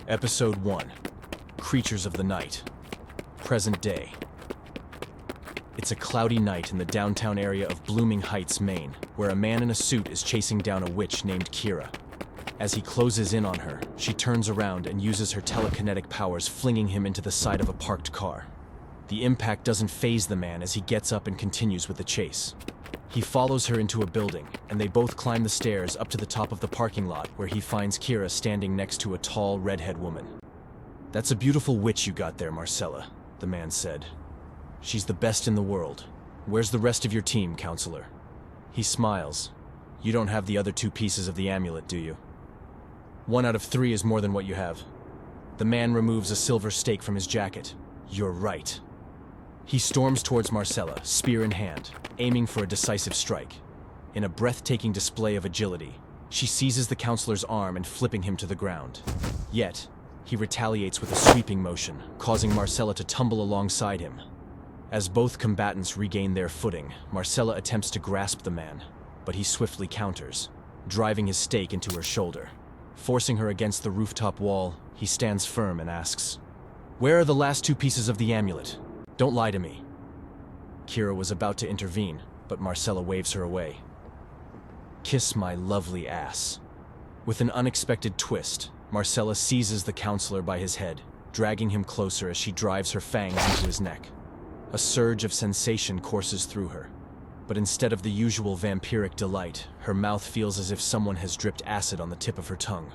Episode 1. Creatures of the Night. Present day. It's a cloudy night in the downtown area of Blooming Heights, Maine, where a man in a suit is chasing down a witch named Kira. As he closes in on her, she turns around and uses her telekinetic powers, flinging him into the side of a parked car. The impact doesn't faze the man as he gets up and continues with the chase. He follows her into a building, and they both climb the stairs up to the top of the parking lot, where he finds Kira standing next to a tall, redhead woman. "That's a beautiful witch you got there, Marcella," the man said. "She's the best in the world. Where's the rest of your team, counselor?" He smiles. "You don't have the other 2 pieces of the amulet, do you?" 1 out of 3 is more than what you have." The man removes a silver stake from his jacket. "You're right." He storms towards Marcella, spear in hand, aiming for a decisive strike. In a breathtaking display of agility, she seizes the counselor's arm and flipping him to the ground. Yet, he retaliates with a sweeping motion, causing Marcella to tumble alongside him. As both combatants regain their footing, Marcella attempts to grasp the man, but he swiftly counters, driving his stake into her shoulder. Forcing her against the rooftop wall, he stands firm and asks, "Where are the last 2 pieces of the amulet? Don't lie to me." Kira was about to intervene, but Marcella waves her away. "Kiss my lovely ass." With an unexpected twist, Marcella seizes the counselor by his head, dragging him closer as she drives her fangs into his neck. A surge of sensation courses through her, but instead of the usual vampiric delight, her mouth feels as if someone has dripped acid on the tip of her tongue.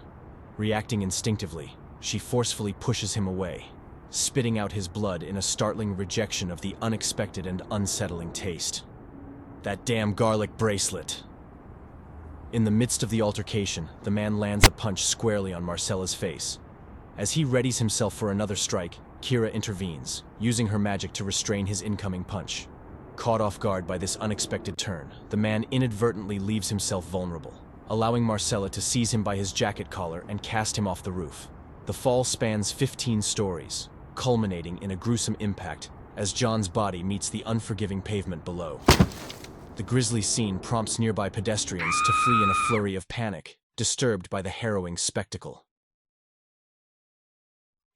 Reacting instinctively, she forcefully pushes him away, spitting out his blood in a startling rejection of the unexpected and unsettling taste. "That damn garlic bracelet." In the midst of the altercation, the man lands a punch squarely on Marcella's face. As he readies himself for another strike, Kira intervenes, using her magic to restrain his incoming punch. Caught off guard by this unexpected turn, the man inadvertently leaves himself vulnerable, allowing Marcella to seize him by his jacket collar and cast him off the roof. The fall spans 15 stories, culminating in a gruesome impact as John's body meets the unforgiving pavement below. The grisly scene prompts nearby pedestrians to flee in a flurry of panic, disturbed by the harrowing spectacle.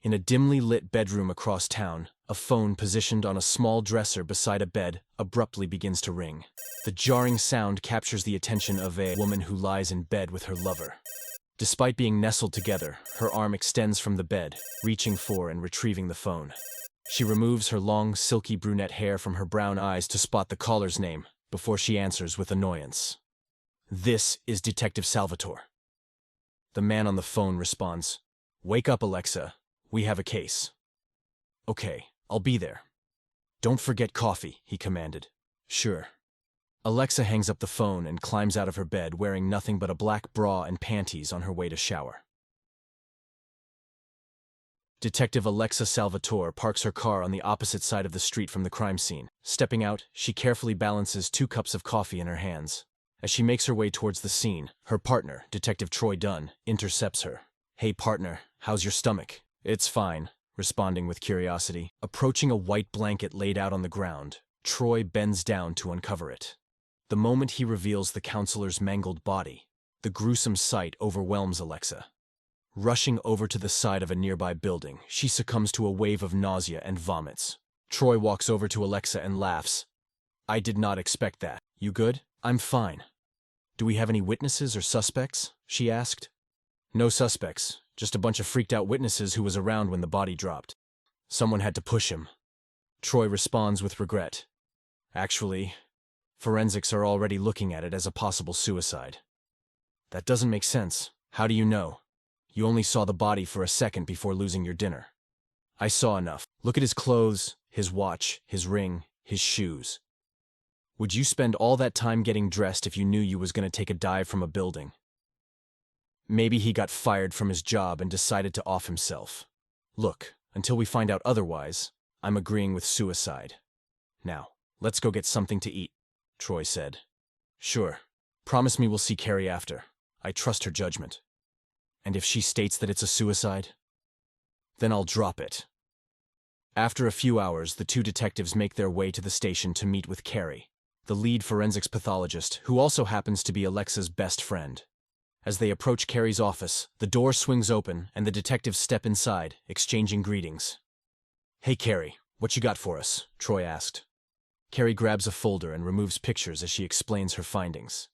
In a dimly lit bedroom across town, a phone positioned on a small dresser beside a bed abruptly begins to ring. The jarring sound captures the attention of a woman who lies in bed with her lover. Despite being nestled together, her arm extends from the bed, reaching for and retrieving the phone. She removes her long, silky brunette hair from her brown eyes to spot the caller's name, before she answers with annoyance. "This is Detective Salvatore." The man on the phone responds, "Wake up, Alexa. We have a case." "Okay, I'll be there." "Don't forget coffee," he commanded. "Sure." Alexa hangs up the phone and climbs out of her bed wearing nothing but a black bra and panties on her way to shower. Detective Alexa Salvatore parks her car on the opposite side of the street from the crime scene. Stepping out, she carefully balances 2 cups of coffee in her hands. As she makes her way towards the scene, her partner, Detective Troy Dunn, intercepts her. "Hey partner, how's your stomach?" "It's fine," responding with curiosity. Approaching a white blanket laid out on the ground, Troy bends down to uncover it. The moment he reveals the counselor's mangled body, the gruesome sight overwhelms Alexa. Rushing over to the side of a nearby building, she succumbs to a wave of nausea and vomits. Troy walks over to Alexa and laughs. "I did not expect that. You good?" "I'm fine." "Do we have any witnesses or suspects?" she asked. "No suspects, just a bunch of freaked out witnesses who was around when the body dropped. Someone had to push him." Troy responds with regret. "Actually, forensics are already looking at it as a possible suicide." "That doesn't make sense. How do you know? You only saw the body for a second before losing your dinner." "I saw enough. Look at his clothes, his watch, his ring, his shoes. Would you spend all that time getting dressed if you knew you was going to take a dive from a building?" "Maybe he got fired from his job and decided to off himself. Look, until we find out otherwise, I'm agreeing with suicide. Now, let's go get something to eat," Troy said. "Sure. Promise me we'll see Carrie after. I trust her judgment. And if she states that it's a suicide, then I'll drop it." After a few hours, the 2 detectives make their way to the station to meet with Carrie, the lead forensics pathologist, who also happens to be Alexa's best friend. As they approach Carrie's office, the door swings open and the detectives step inside, exchanging greetings. "Hey Carrie, what you got for us?" Troy asked. Carrie grabs a folder and removes pictures as she explains her findings.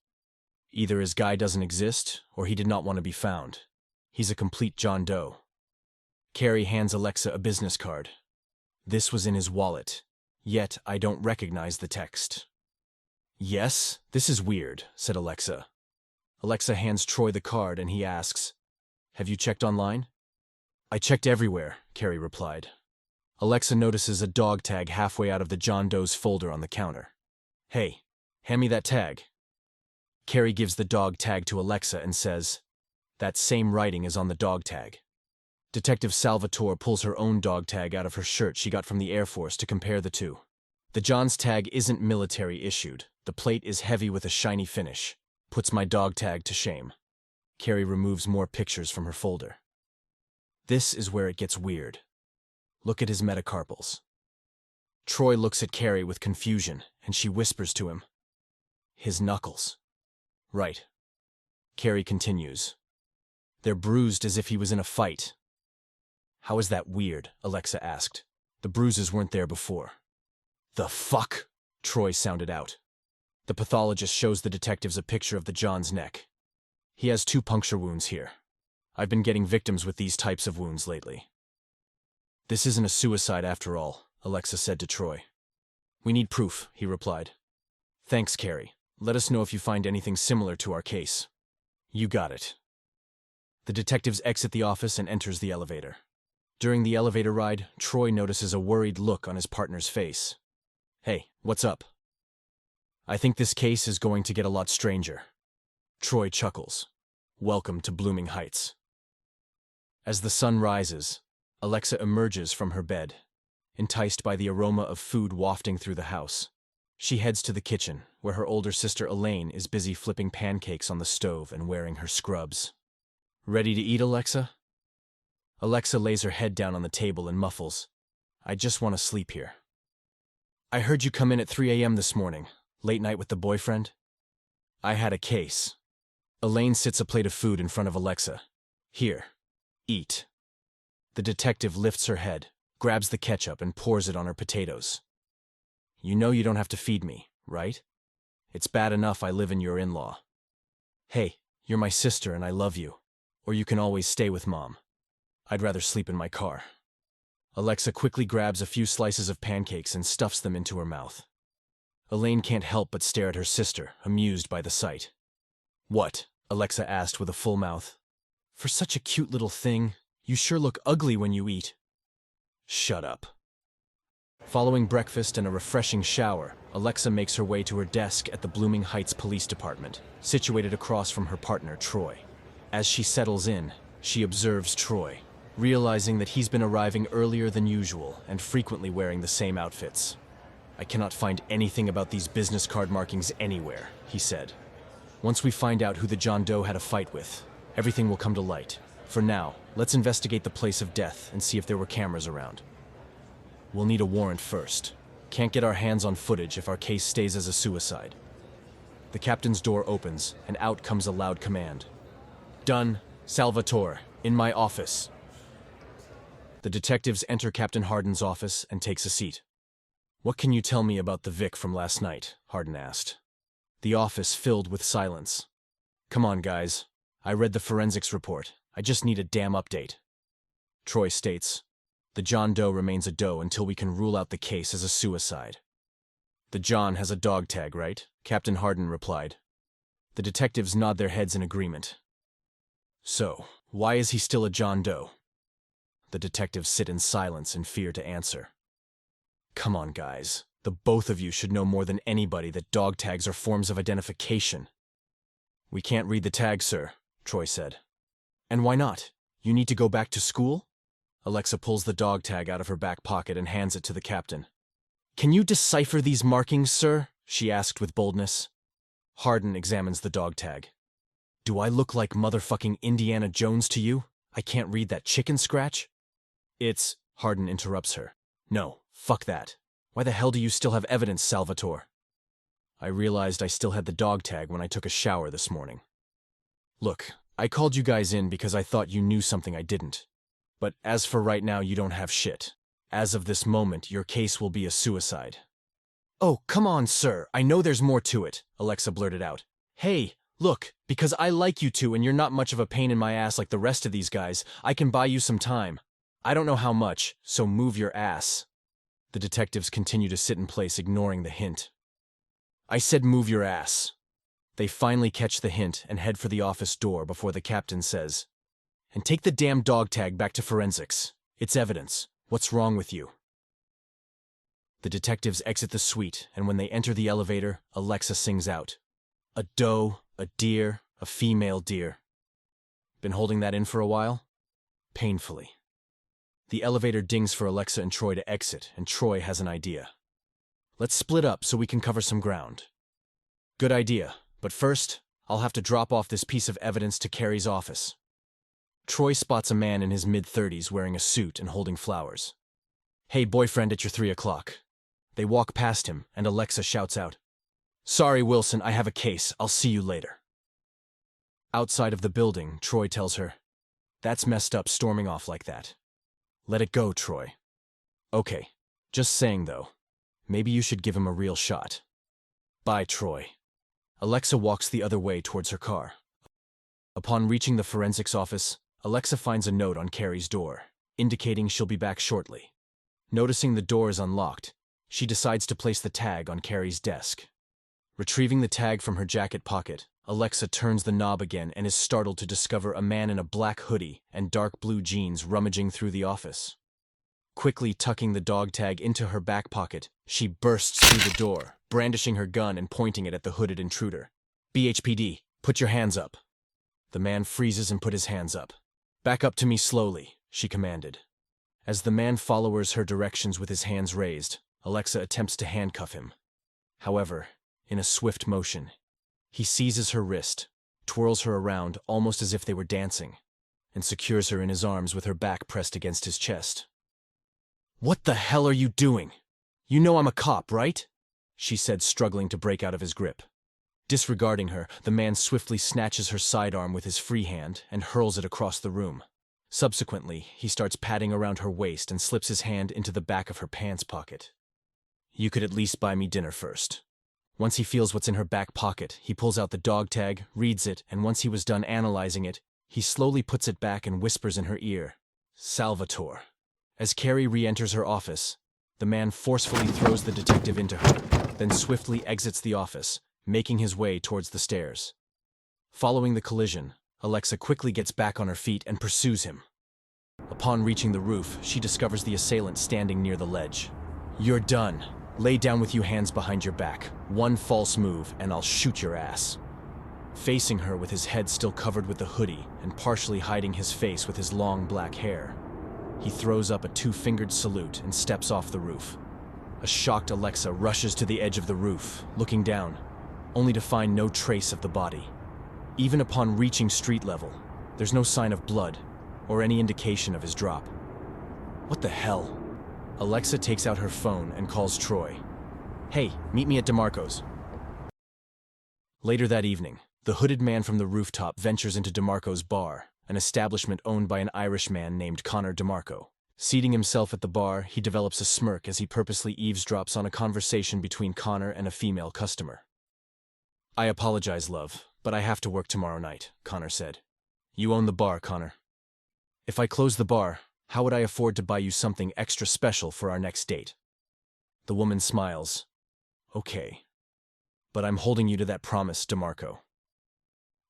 Either his guy doesn't exist, or he did not want to be found. He's a complete John Doe. Carrie hands Alexa a business card. This was in his wallet, yet I don't recognize the text. "Yes, this is weird," said Alexa. Alexa hands Troy the card and he asks, "Have you checked online?" "I checked everywhere," Carrie replied. Alexa notices a dog tag halfway out of the John Doe's folder on the counter. "Hey, hand me that tag." Carrie gives the dog tag to Alexa and says, "That same writing is on the dog tag." Detective Salvatore pulls her own dog tag out of her shirt she got from the Air Force to compare the two. The John's tag isn't military issued. The plate is heavy with a shiny finish. Puts my dog tag to shame. Carrie removes more pictures from her folder. This is where it gets weird. Look at his metacarpals. Troy looks at Carrie with confusion, and she whispers to him, "His knuckles." "Right." Carrie continues, "They're bruised as if he was in a fight." "How is that weird?" Alexa asked. "The bruises weren't there before." "The fuck?" Troy sounded out. The pathologist shows the detectives a picture of the John's neck. "He has 2 puncture wounds here. I've been getting victims with these types of wounds lately." "This isn't a suicide after all," Alexa said to Troy. "We need proof," he replied. "Thanks, Carrie. Let us know if you find anything similar to our case." "You got it." The detectives exit the office and enters the elevator. During the elevator ride, Troy notices a worried look on his partner's face. "Hey, what's up?" "I think this case is going to get a lot stranger." Troy chuckles. "Welcome to Blooming Heights." As the sun rises, Alexa emerges from her bed, enticed by the aroma of food wafting through the house. She heads to the kitchen, where her older sister Elaine is busy flipping pancakes on the stove and wearing her scrubs. "Ready to eat, Alexa?" Alexa lays her head down on the table and muffles, "I just want to sleep here." "I heard you come in at 3 a.m. this morning. Late night with the boyfriend?" "I had a case." Elaine sits a plate of food in front of Alexa. "Here, eat." The detective lifts her head, grabs the ketchup, and pours it on her potatoes. "You know you don't have to feed me, right? It's bad enough I live in your in-law. Hey, you're my sister and I love you. Or you can always stay with Mom. I'd rather sleep in my car." Alexa quickly grabs a few slices of pancakes and stuffs them into her mouth. Elaine can't help but stare at her sister, amused by the sight. "What?" Alexa asked with a full mouth. "For such a cute little thing, you sure look ugly when you eat." "Shut up." Following breakfast and a refreshing shower, Alexa makes her way to her desk at the Blooming Heights Police Department, situated across from her partner, Troy. As she settles in, she observes Troy, realizing that he's been arriving earlier than usual and frequently wearing the same outfits. "I cannot find anything about these business card markings anywhere," he said. "Once we find out who the John Doe had a fight with, everything will come to light. For now, let's investigate the place of death and see if there were cameras around. We'll need a warrant first. Can't get our hands on footage if our case stays as a suicide." The captain's door opens, and out comes a loud command. "Dunn, Salvatore, in my office." The detectives enter Captain Hardin's office and takes a seat. "What can you tell me about the Vic from last night?" Hardin asked. The office filled with silence. "Come on, guys. I read the forensics report. I just need a damn update." Troy states, "The John Doe remains a Doe until we can rule out the case as a suicide." "The John has a dog tag, right?" Captain Hardin replied. The detectives nod their heads in agreement. "So, why is he still a John Doe?" The detectives sit in silence and fear to answer. "Come on, guys. The both of you should know more than anybody that dog tags are forms of identification." "We can't read the tag, sir," Troy said. "And why not? You need to go back to school?" Alexa pulls the dog tag out of her back pocket and hands it to the captain. "Can you decipher these markings, sir?" she asked with boldness. Hardin examines the dog tag. "Do I look like motherfucking Indiana Jones to you? I can't read that chicken scratch?" "It's—" Hardin interrupts her. "No, fuck that. Why the hell do you still have evidence, Salvatore?" "I realized I still had the dog tag when I took a shower this morning." "Look, I called you guys in because I thought you knew something I didn't. But as for right now, you don't have shit. As of this moment, your case will be a suicide. Oh, come on, sir. I know there's more to it, Alexa blurted out. Hey, look, because I like you two and you're not much of a pain in my ass like the rest of these guys, I can buy you some time. I don't know how much, so move your ass. The detectives continue to sit in place, ignoring the hint. I said move your ass. They finally catch the hint and head for the office door before the captain says, and take the damn dog tag back to forensics. It's evidence. What's wrong with you? The detectives exit the suite, and when they enter the elevator, Alexa sings out, a doe, a deer, a female deer. Been holding that in for a while? Painfully. The elevator dings for Alexa and Troy to exit, and Troy has an idea. Let's split up so we can cover some ground. Good idea, but first, I'll have to drop off this piece of evidence to Carrie's office. Troy spots a man in his mid-30s wearing a suit and holding flowers. Hey, boyfriend at your 3 o'clock. They walk past him, and Alexa shouts out, Sorry, Wilson, I have a case. I'll see you later. Outside of the building, Troy tells her, That's messed up storming off like that. Let it go, Troy. Okay, just saying though, maybe you should give him a real shot. Bye, Troy. Alexa walks the other way towards her car. Upon reaching the forensics office, Alexa finds a note on Carrie's door, indicating she'll be back shortly. Noticing the door is unlocked, she decides to place the tag on Carrie's desk. Retrieving the tag from her jacket pocket, Alexa turns the knob again and is startled to discover a man in a black hoodie and dark blue jeans rummaging through the office. Quickly tucking the dog tag into her back pocket, she bursts through the door, brandishing her gun and pointing it at the hooded intruder. BHPD, put your hands up. The man freezes and put his hands up. Back up to me slowly, she commanded. As the man follows her directions with his hands raised, Alexa attempts to handcuff him. However, in a swift motion, he seizes her wrist, twirls her around almost as if they were dancing, and secures her in his arms with her back pressed against his chest. What the hell are you doing? You know I'm a cop, right? She said, struggling to break out of his grip. Disregarding her, the man swiftly snatches her sidearm with his free hand and hurls it across the room. Subsequently, he starts patting around her waist and slips his hand into the back of her pants pocket. You could at least buy me dinner first. Once he feels what's in her back pocket, he pulls out the dog tag, reads it, and once he was done analyzing it, he slowly puts it back and whispers in her ear, Salvatore. As Carrie re-enters her office, the man forcefully throws the detective into her, then swiftly exits the office, making his way towards the stairs. Following the collision, Alexa quickly gets back on her feet and pursues him. Upon reaching the roof, she discovers the assailant standing near the ledge. You're done. Lay down with you hands behind your back. One false move, and I'll shoot your ass. Facing her with his head still covered with the hoodie and partially hiding his face with his long black hair, he throws up a two-fingered salute and steps off the roof. A shocked Alexa rushes to the edge of the roof, looking down, only to find no trace of the body. Even upon reaching street level, there's no sign of blood or any indication of his drop. What the hell? Alexa takes out her phone and calls Troy. Hey, meet me at DeMarco's. Later that evening, the hooded man from the rooftop ventures into DeMarco's bar, an establishment owned by an Irish man named Connor DeMarco. Seating himself at the bar, he develops a smirk as he purposely eavesdrops on a conversation between Connor and a female customer. I apologize, love, but I have to work tomorrow night, Connor said. You own the bar, Connor. If I close the bar, how would I afford to buy you something extra special for our next date? The woman smiles. Okay. But I'm holding you to that promise, DeMarco.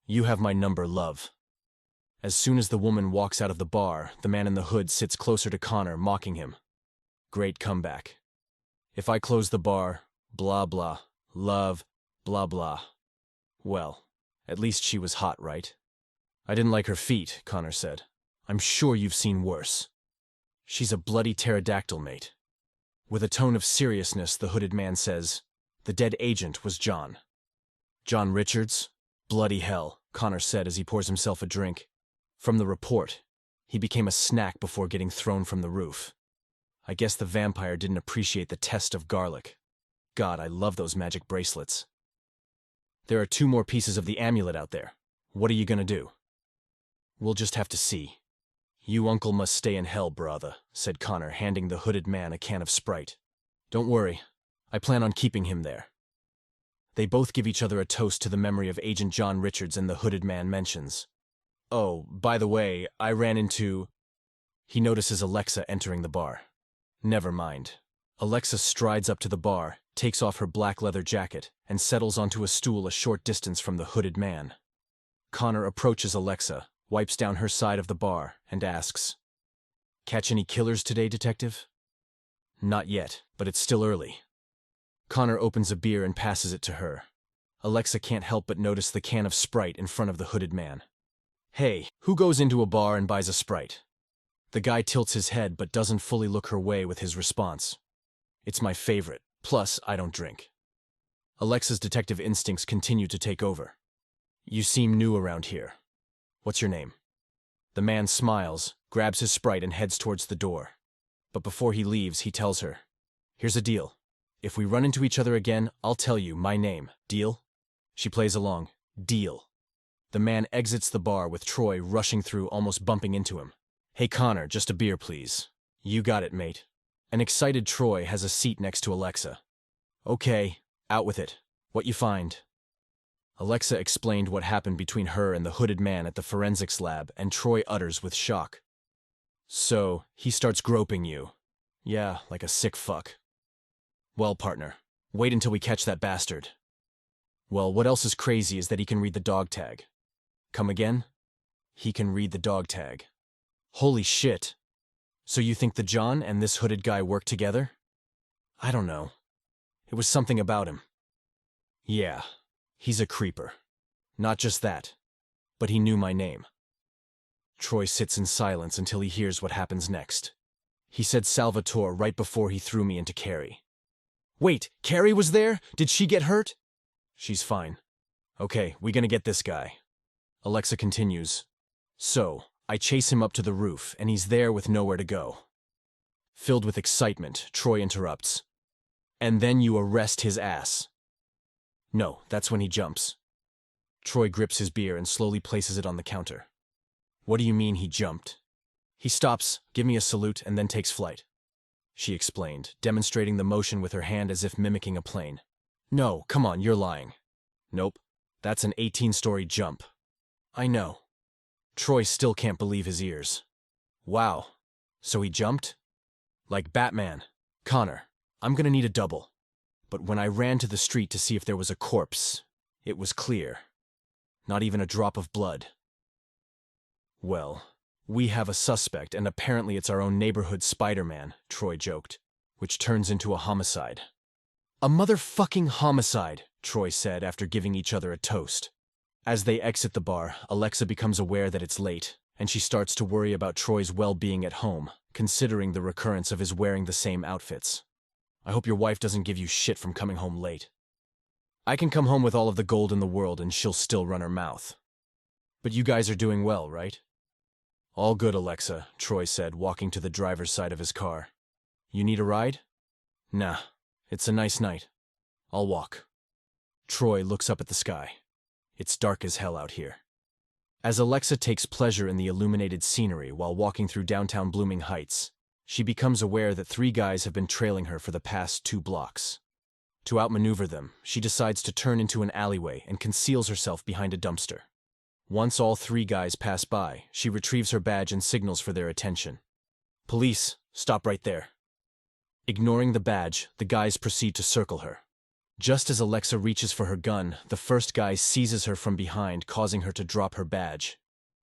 You have my number, love. As soon as the woman walks out of the bar, the man in the hood sits closer to Connor, mocking him. Great comeback. If I close the bar, blah blah, love, blah blah. Well, at least she was hot, right? I didn't like her feet, Connor said. I'm sure you've seen worse. She's a bloody pterodactyl, mate. With a tone of seriousness, the hooded man says, the dead agent was John. John Richards? Bloody hell, Connor said as he pours himself a drink. From the report, he became a snack before getting thrown from the roof. I guess the vampire didn't appreciate the test of garlic. God, I love those magic bracelets. There are 2 more pieces of the amulet out there. What are you gonna do? We'll just have to see. You uncle must stay in hell, brother, said Connor, handing the hooded man a can of Sprite. Don't worry. I plan on keeping him there. They both give each other a toast to the memory of Agent John Richards, and the hooded man mentions, "Oh, by the way, I ran into—" He notices Alexa entering the bar. Never mind. Alexa strides up to the bar, takes off her black leather jacket, and settles onto a stool a short distance from the hooded man. Connor approaches Alexa, wipes down her side of the bar, and asks, "Catch any killers today, detective?" Not yet, but it's still early. Connor opens a beer and passes it to her. Alexa can't help but notice the can of Sprite in front of the hooded man. Hey, who goes into a bar and buys a Sprite? The guy tilts his head but doesn't fully look her way with his response. It's my favorite, plus I don't drink. Alexa's detective instincts continue to take over. You seem new around here. What's your name? The man smiles, grabs his Sprite and heads towards the door. But before he leaves, he tells her, "Here's a deal. If we run into each other again, I'll tell you my name. Deal?" She plays along. Deal. The man exits the bar with Troy rushing through, almost bumping into him. "Hey Connor, just a beer, please." "You got it, mate." An excited Troy has a seat next to Alexa. "Okay, out with it. What you find?" Alexa explained what happened between her and the hooded man at the forensics lab, and Troy utters with shock. "So, he starts groping you." "Yeah, like a sick fuck." "Well, partner, wait until we catch that bastard." "Well, what else is crazy is that he can read the dog tag." "Come again?" "He can read the dog tag." "Holy shit. So you think the John and this hooded guy work together?" "I don't know. It was something about him." "Yeah, he's a creeper. Not just that, but he knew my name." Troy sits in silence until he hears what happens next. "He said Salvatore right before he threw me into Carrie." "Wait, Carrie was there? Did she get hurt?" "She's fine." "Okay, we gonna get this guy." Alexa continues. "So, I chase him up to the roof, and he's there with nowhere to go." Filled with excitement, Troy interrupts. "And then you arrest his ass." "No, that's when he jumps." Troy grips his beer and slowly places it on the counter. "What do you mean he jumped?" "He stops, give me a salute, and then takes flight," she explained, demonstrating the motion with her hand as if mimicking a plane. "No, come on, you're lying." "Nope, that's an 18-story jump." "I know." Troy still can't believe his ears. "Wow, so he jumped?" "Like Batman." "Connor, I'm gonna need a double." But when I ran to the street to see if there was a corpse, it was clear. Not even a drop of blood. "Well, we have a suspect, and apparently it's our own neighborhood Spider-Man," Troy joked, "which turns into a homicide." "A motherfucking homicide," Troy said after giving each other a toast. As they exit the bar, Alexa becomes aware that it's late, and she starts to worry about Troy's well-being at home, considering the recurrence of his wearing the same outfits. "I hope your wife doesn't give you shit from coming home late." "I can come home with all of the gold in the world and she'll still run her mouth." "But you guys are doing well, right?" "All good, Alexa," Troy said, walking to the driver's side of his car. "You need a ride?" "Nah, it's a nice night. I'll walk." Troy looks up at the sky. It's dark as hell out here. As Alexa takes pleasure in the illuminated scenery while walking through downtown Blooming Heights, she becomes aware that 3 guys have been trailing her for the past 2 blocks. To outmaneuver them, she decides to turn into an alleyway and conceals herself behind a dumpster. Once all 3 guys pass by, she retrieves her badge and signals for their attention. "Police, stop right there." Ignoring the badge, the guys proceed to circle her. Just as Alexa reaches for her gun, the first guy seizes her from behind, causing her to drop her badge.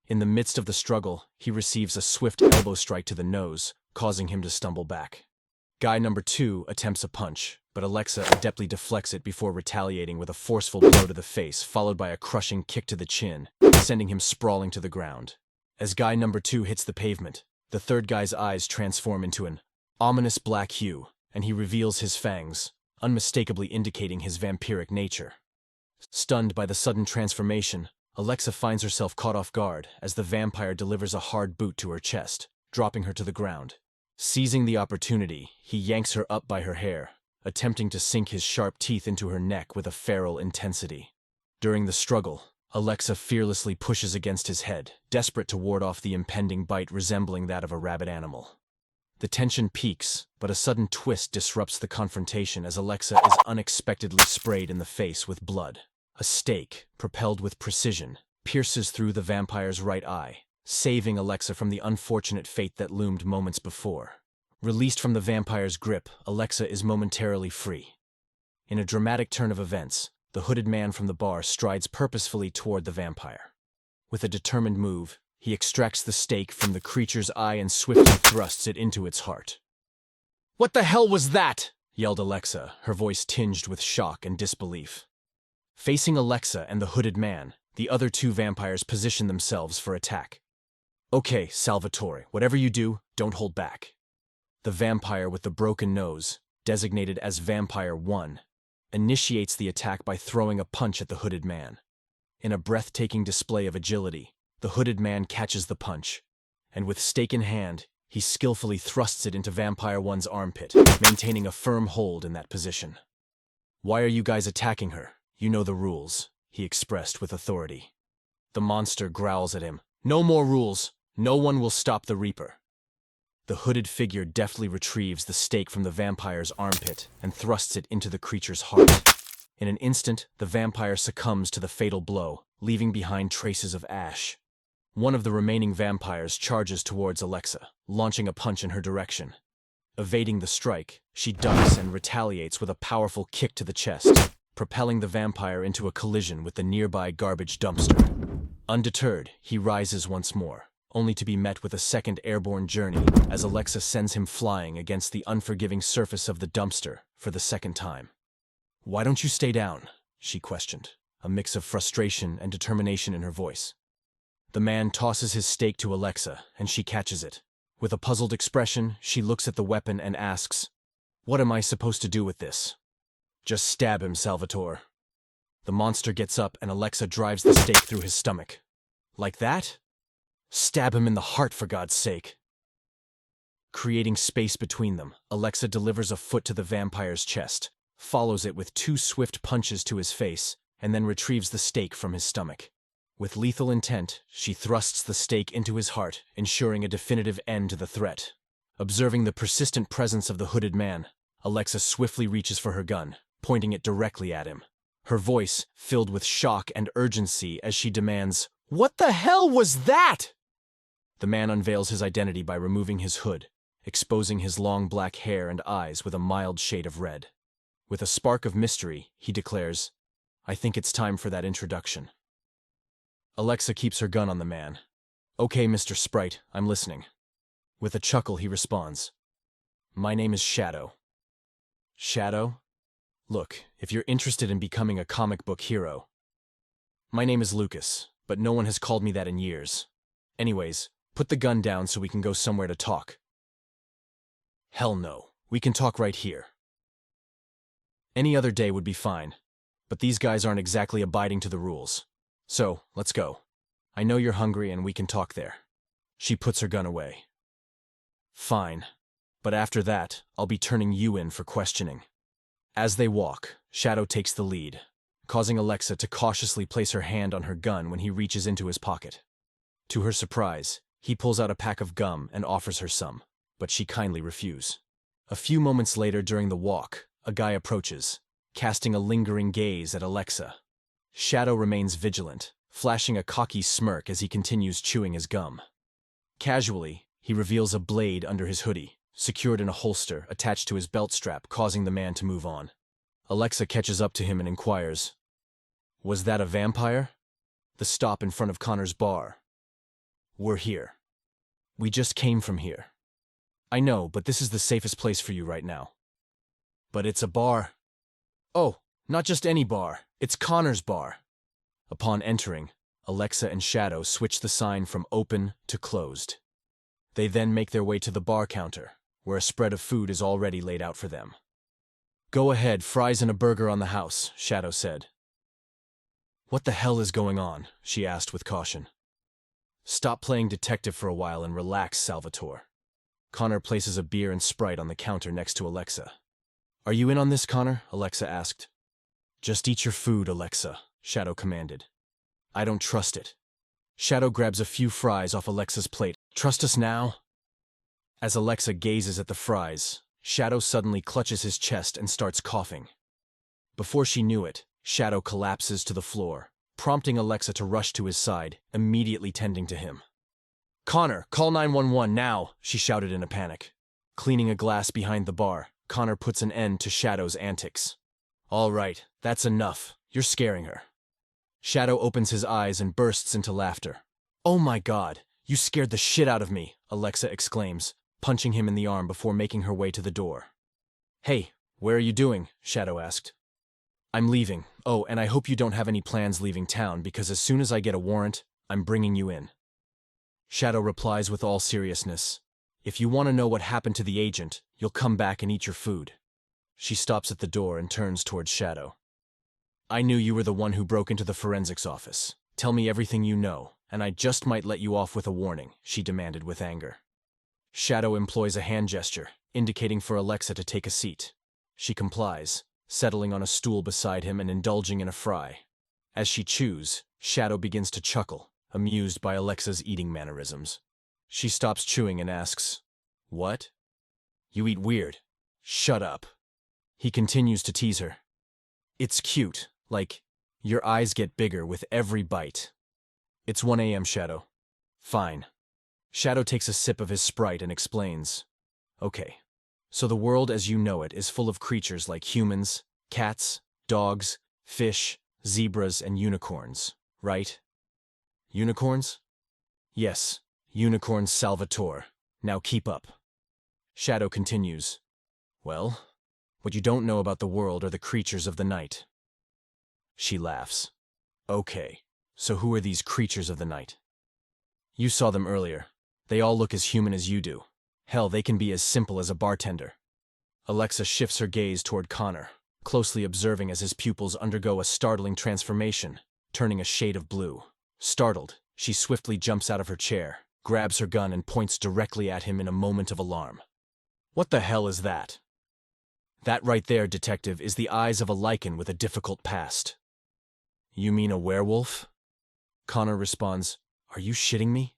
In the midst of the struggle, he receives a swift elbow strike to the nose, causing him to stumble back. Guy number 2 attempts a punch, but Alexa adeptly deflects it before retaliating with a forceful blow to the face, followed by a crushing kick to the chin, sending him sprawling to the ground. As guy number 2 hits the pavement, the third guy's eyes transform into an ominous black hue, and he reveals his fangs, unmistakably indicating his vampiric nature. Stunned by the sudden transformation, Alexa finds herself caught off guard as the vampire delivers a hard boot to her chest, dropping her to the ground. Seizing the opportunity, he yanks her up by her hair, attempting to sink his sharp teeth into her neck with a feral intensity. During the struggle, Alexa fearlessly pushes against his head, desperate to ward off the impending bite resembling that of a rabid animal. The tension peaks, but a sudden twist disrupts the confrontation as Alexa is unexpectedly sprayed in the face with blood. A stake, propelled with precision, pierces through the vampire's right eye, saving Alexa from the unfortunate fate that loomed moments before. Released from the vampire's grip, Alexa is momentarily free. In a dramatic turn of events, the hooded man from the bar strides purposefully toward the vampire. With a determined move, he extracts the stake from the creature's eye and swiftly thrusts it into its heart. "What the hell was that?" yelled Alexa, her voice tinged with shock and disbelief. Facing Alexa and the hooded man, the other two vampires position themselves for attack. "Okay, Salvatore, whatever you do, don't hold back." The vampire with the broken nose, designated as Vampire 1, initiates the attack by throwing a punch at the hooded man. In a breathtaking display of agility, the hooded man catches the punch, and with stake in hand, he skillfully thrusts it into Vampire 1's armpit, maintaining a firm hold in that position. "Why are you guys attacking her? You know the rules," he expressed with authority. The monster growls at him. "No more rules. No one will stop the Reaper." The hooded figure deftly retrieves the stake from the vampire's armpit and thrusts it into the creature's heart. In an instant, the vampire succumbs to the fatal blow, leaving behind traces of ash. One of the remaining vampires charges towards Alexa, launching a punch in her direction. Evading the strike, she ducks and retaliates with a powerful kick to the chest, propelling the vampire into a collision with the nearby garbage dumpster. Undeterred, he rises once more, only to be met with a second airborne journey as Alexa sends him flying against the unforgiving surface of the dumpster for the second time. "Why don't you stay down?" she questioned, a mix of frustration and determination in her voice. The man tosses his stake to Alexa, and she catches it. With a puzzled expression, she looks at the weapon and asks, "What am I supposed to do with this?" "Just stab him, Salvatore." The monster gets up and Alexa drives the stake through his stomach. "Like that?" "Stab him in the heart, for God's sake." Creating space between them, Alexa delivers a foot to the vampire's chest, follows it with two swift punches to his face, and then retrieves the stake from his stomach. With lethal intent, she thrusts the stake into his heart, ensuring a definitive end to the threat. Observing the persistent presence of the hooded man, Alexa swiftly reaches for her gun, pointing it directly at him. Her voice filled with shock and urgency as she demands, "What the hell was that?" The man unveils his identity by removing his hood, exposing his long black hair and eyes with a mild shade of red. With a spark of mystery, he declares, "I think it's time for that introduction." Alexa keeps her gun on the man. "Okay, Mr. Sprite, I'm listening." With a chuckle, he responds, "My name is Shadow." "Shadow? Look, if you're interested in becoming a comic book hero." "My name is Lucas, but no one has called me that in years. Anyways, put the gun down so we can go somewhere to talk." "Hell no, we can talk right here." Any other day would be fine, but these guys aren't exactly abiding to the rules. So, let's go. I know you're hungry and we can talk there. She puts her gun away. "Fine, but after that, I'll be turning you in for questioning." As they walk, Shadow takes the lead, causing Alexa to cautiously place her hand on her gun when he reaches into his pocket. To her surprise, he pulls out a pack of gum and offers her some, but she kindly refuses. A few moments later during the walk, a guy approaches, casting a lingering gaze at Alexa. Shadow remains vigilant, flashing a cocky smirk as he continues chewing his gum. Casually, he reveals a blade under his hoodie, secured in a holster attached to his belt strap, causing the man to move on. Alexa catches up to him and inquires, "Was that a vampire?" The stop in front of Connor's bar. "We're here. We just came from here." "I know, but this is the safest place for you right now." "But it's a bar." "Oh, not just any bar. It's Connor's bar." Upon entering, Alexa and Shadow switch the sign from open to closed. They then make their way to the bar counter, where a spread of food is already laid out for them. "Go ahead, fries and a burger on the house," Shadow said. "What the hell is going on?" she asked with caution. "Stop playing detective for a while and relax, Salvatore." Connor places a beer and Sprite on the counter next to Alexa. "Are you in on this, Connor?" Alexa asked. "Just eat your food, Alexa," Shadow commanded. I don't trust it. Shadow grabs a few fries off Alexa's plate. Trust us now? As Alexa gazes at the fries, Shadow suddenly clutches his chest and starts coughing. Before she knew it, Shadow collapses to the floor, prompting Alexa to rush to his side, immediately tending to him. Connor, call 911 now, she shouted in a panic. Cleaning a glass behind the bar, Connor puts an end to Shadow's antics. All right, that's enough. You're scaring her. Shadow opens his eyes and bursts into laughter. Oh my God, you scared the shit out of me, Alexa exclaims, punching him in the arm before making her way to the door. Hey, where are you doing? Shadow asked. I'm leaving. Oh, and I hope you don't have any plans leaving town because as soon as I get a warrant, I'm bringing you in. Shadow replies with all seriousness. If you want to know what happened to the agent, you'll come back and eat your food. She stops at the door and turns towards Shadow. I knew you were the one who broke into the forensics office. Tell me everything you know, and I just might let you off with a warning, she demanded with anger. Shadow employs a hand gesture, indicating for Alexa to take a seat. She complies, settling on a stool beside him and indulging in a fry. As she chews, Shadow begins to chuckle, amused by Alexa's eating mannerisms. She stops chewing and asks, What? You eat weird. Shut up. He continues to tease her. It's cute, like, your eyes get bigger with every bite. It's 1 a.m., Shadow. Fine. Shadow takes a sip of his Sprite and explains. Okay, so the world as you know it is full of creatures like humans, cats, dogs, fish, zebras, and unicorns, right? Unicorns? Yes, unicorns Salvatore. Now keep up. Shadow continues. Well, what you don't know about the world are the creatures of the night. She laughs. Okay, so who are these creatures of the night? You saw them earlier. They all look as human as you do. Hell, they can be as simple as a bartender. Alexa shifts her gaze toward Connor, closely observing as his pupils undergo a startling transformation, turning a shade of blue. Startled, she swiftly jumps out of her chair, grabs her gun and points directly at him in a moment of alarm. What the hell is that? That right there, detective, is the eyes of a lichen with a difficult past. You mean a werewolf? Connor responds, Are you shitting me?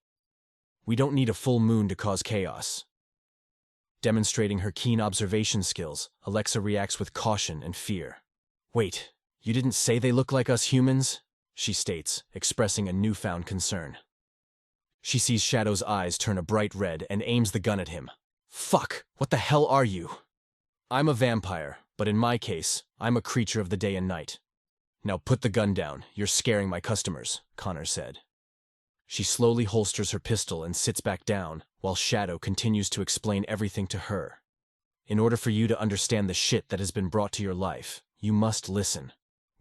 We don't need a full moon to cause chaos. Demonstrating her keen observation skills, Alexa reacts with caution and fear. Wait, you didn't say they look like us humans? She states, expressing a newfound concern. She sees Shadow's eyes turn a bright red and aims the gun at him. Fuck, what the hell are you? I'm a vampire, but in my case, I'm a creature of the day and night. Now put the gun down, you're scaring my customers, Connor said. She slowly holsters her pistol and sits back down, while Shadow continues to explain everything to her. In order for you to understand the shit that has been brought to your life, you must listen.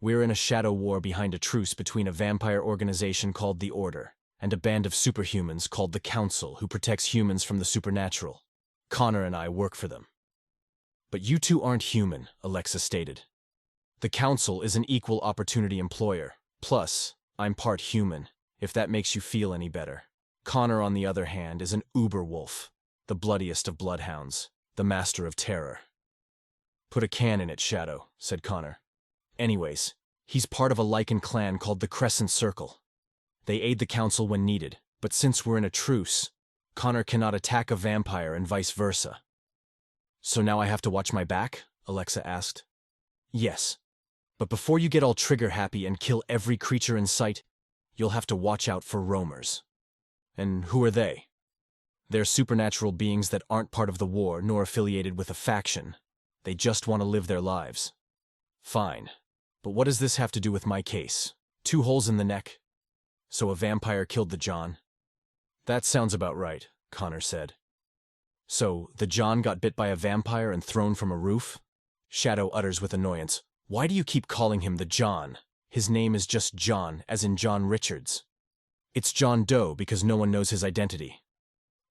We're in a shadow war behind a truce between a vampire organization called the Order and a band of superhumans called the Council who protects humans from the supernatural. Connor and I work for them. But you two aren't human, Alexa stated. The Council is an equal opportunity employer. Plus, I'm part human, if that makes you feel any better. Connor, on the other hand, is an uber wolf, the bloodiest of bloodhounds, the master of terror. Put a can in it, Shadow, said Connor. Anyways, he's part of a lichen clan called the Crescent Circle. They aid the Council when needed, but since we're in a truce, Connor cannot attack a vampire and vice versa. So now I have to watch my back? Alexa asked. Yes. But before you get all trigger-happy and kill every creature in sight, you'll have to watch out for roamers. And who are they? They're supernatural beings that aren't part of the war nor affiliated with a faction. They just want to live their lives. Fine. But what does this have to do with my case? 2 holes in the neck? So a vampire killed the John? That sounds about right, Connor said. So, the John got bit by a vampire and thrown from a roof? Shadow utters with annoyance. Why do you keep calling him the John? His name is just John, as in John Richards. It's John Doe because no one knows his identity.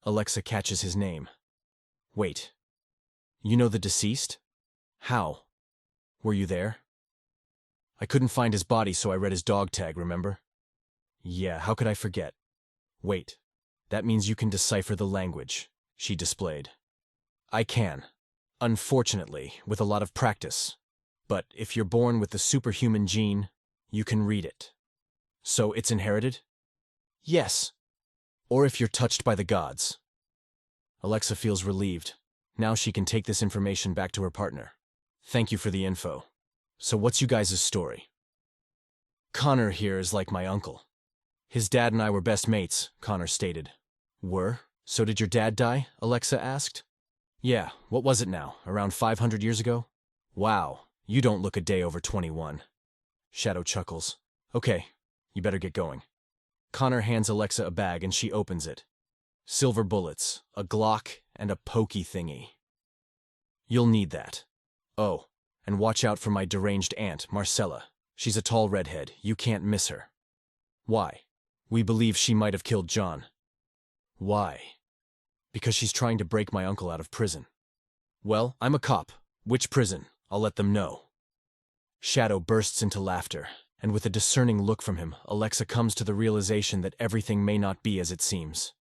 Alexa catches his name. Wait. You know the deceased? How? Were you there? I couldn't find his body, so I read his dog tag, remember? Yeah, how could I forget? Wait. That means you can decipher the language, she displayed. I can. Unfortunately, with a lot of practice. But if you're born with the superhuman gene, you can read it. So it's inherited? Yes. Or if you're touched by the gods. Alexa feels relieved. Now she can take this information back to her partner. Thank you for the info. So what's you guys' story? Connor here is like my uncle. His dad and I were best mates, Connor stated. Were? So did your dad die? Alexa asked. Yeah, what was it now? Around 500 years ago? Wow, you don't look a day over 21. Shadow chuckles. Okay, you better get going. Connor hands Alexa a bag and she opens it. Silver bullets, a Glock, and a pokey thingy. You'll need that. Oh, and watch out for my deranged aunt, Marcella. She's a tall redhead. You can't miss her. Why? We believe she might have killed John. Why? Because she's trying to break my uncle out of prison. Well, I'm a cop. Which prison? I'll let them know. Shadow bursts into laughter, and with a discerning look from him, Alexa comes to the realization that everything may not be as it seems.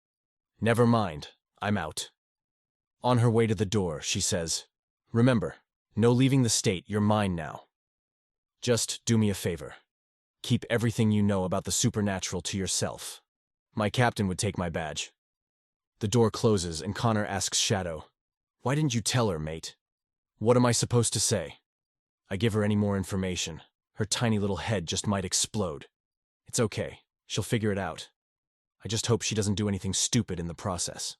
Never mind, I'm out. On her way to the door, she says, Remember, no leaving the state, you're mine now. Just do me a favor. Keep everything you know about the supernatural to yourself. My captain would take my badge. The door closes and Connor asks Shadow, Why didn't you tell her, mate? What am I supposed to say? I give her any more information. Her tiny little head just might explode. It's okay. She'll figure it out. I just hope she doesn't do anything stupid in the process.